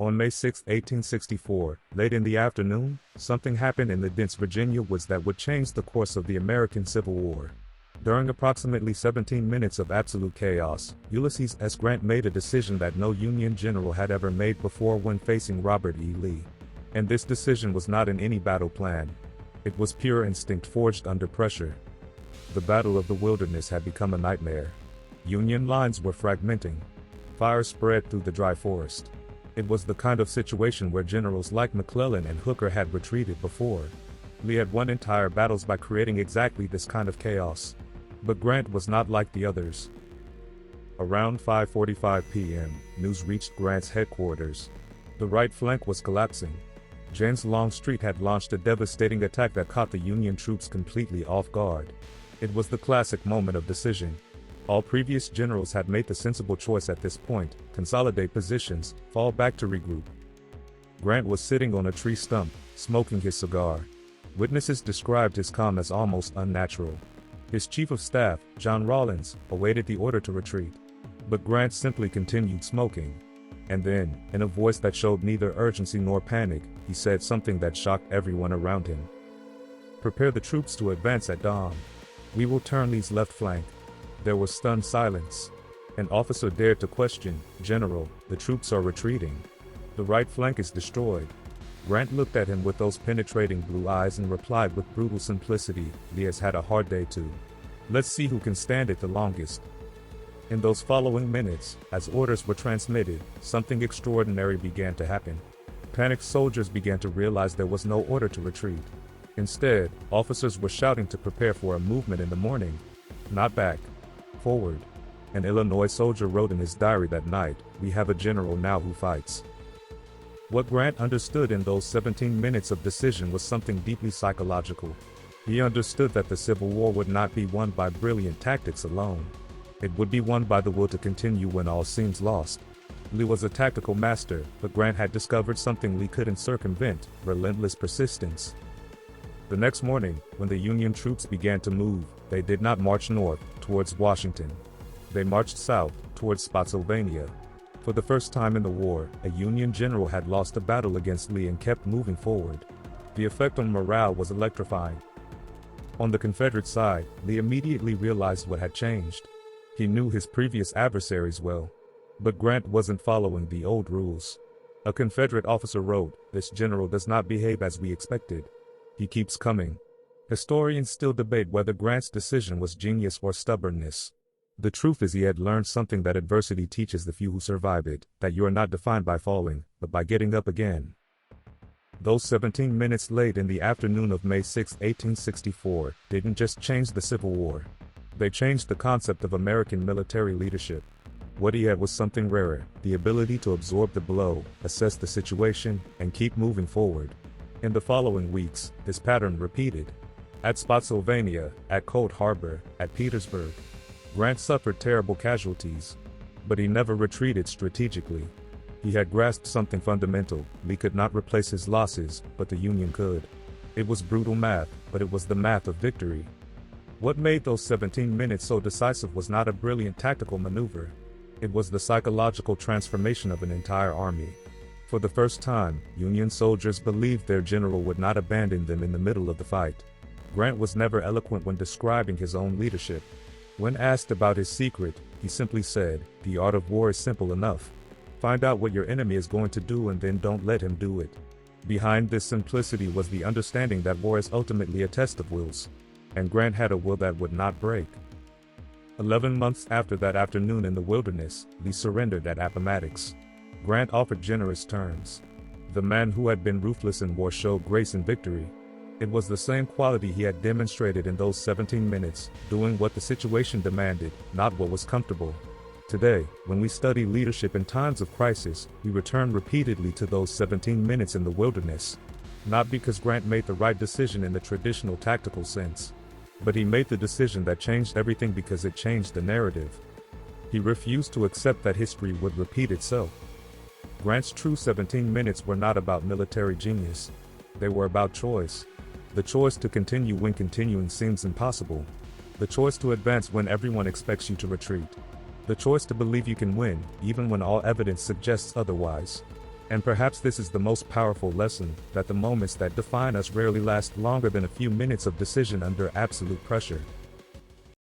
On May 6, 1864, late in the afternoon, something happened in the dense Virginia woods that would change the course of the American Civil War. During approximately 17 minutes of absolute chaos, Ulysses S. Grant made a decision that no Union general had ever made before when facing Robert E. Lee. And this decision was not in any battle plan. It was pure instinct forged under pressure. The Battle of the Wilderness had become a nightmare. Union lines were fragmenting. Fire spread through the dry forest. It was the kind of situation where generals like McClellan and Hooker had retreated before. Lee had won entire battles by creating exactly this kind of chaos. But Grant was not like the others. Around 5:45 p.m., news reached Grant's headquarters. The right flank was collapsing. James Longstreet had launched a devastating attack that caught the Union troops completely off guard. It was the classic moment of decision. All previous generals had made the sensible choice at this point: consolidate positions, fall back to regroup. Grant was sitting on a tree stump, smoking his cigar. Witnesses described his calm as almost unnatural. His chief of staff, John Rawlins, awaited the order to retreat. But Grant simply continued smoking. And then, in a voice that showed neither urgency nor panic, he said something that shocked everyone around him. "Prepare the troops to advance at dawn. We will turn Lee's left flank." There was stunned silence. An officer dared to question, "General, the troops are retreating. The right flank is destroyed." Grant looked at him with those penetrating blue eyes and replied with brutal simplicity, "Lee has had a hard day too. Let's see who can stand it the longest." In those following minutes, as orders were transmitted, something extraordinary began to happen. Panicked soldiers began to realize there was no order to retreat. Instead, officers were shouting to prepare for a movement in the morning. Not back. Forward. An Illinois soldier wrote in his diary that night, "We have a general now who fights." What Grant understood in those 17 minutes of decision was something deeply psychological. He understood that the Civil War would not be won by brilliant tactics alone. It would be won by the will to continue when all seems lost. Lee was a tactical master, but Grant had discovered something Lee couldn't circumvent: relentless persistence. The next morning, when the Union troops began to move, they did not march north, towards Washington. They marched south, towards Spotsylvania. For the first time in the war, a Union general had lost a battle against Lee and kept moving forward. The effect on morale was electrifying. On the Confederate side, Lee immediately realized what had changed. He knew his previous adversaries well. But Grant wasn't following the old rules. A Confederate officer wrote, "This general does not behave as we expected. He keeps coming." Historians still debate whether Grant's decision was genius or stubbornness. The truth is he had learned something that adversity teaches the few who survive it, that you are not defined by falling, but by getting up again. Those 17 minutes late in the afternoon of May 6, 1864, didn't just change the Civil War. They changed the concept of American military leadership. What he had was something rarer: the ability to absorb the blow, assess the situation, and keep moving forward. In the following weeks, this pattern repeated. At Spotsylvania, at Cold Harbor, at Petersburg, Grant suffered terrible casualties. But he never retreated strategically. He had grasped something fundamental: Lee could not replace his losses, but the Union could. It was brutal math, but it was the math of victory. What made those 17 minutes so decisive was not a brilliant tactical maneuver. It was the psychological transformation of an entire army. For the first time, Union soldiers believed their general would not abandon them in the middle of the fight. Grant was never eloquent when describing his own leadership. When asked about his secret, he simply said, "The art of war is simple enough. Find out what your enemy is going to do and then don't let him do it." Behind this simplicity was the understanding that war is ultimately a test of wills. And Grant had a will that would not break. 11 months after that afternoon in the wilderness, Lee surrendered at Appomattox. Grant offered generous terms. The man who had been ruthless in war showed grace in victory. It was the same quality he had demonstrated in those 17 minutes, doing what the situation demanded, not what was comfortable. Today, when we study leadership in times of crisis, we return repeatedly to those 17 minutes in the wilderness. Not because Grant made the right decision in the traditional tactical sense, but he made the decision that changed everything because it changed the narrative. He refused to accept that history would repeat itself. Grant's true 17 minutes were not about military genius. They were about choice. The choice to continue when continuing seems impossible. The choice to advance when everyone expects you to retreat. The choice to believe you can win, even when all evidence suggests otherwise. And perhaps this is the most powerful lesson, that the moments that define us rarely last longer than a few minutes of decision under absolute pressure.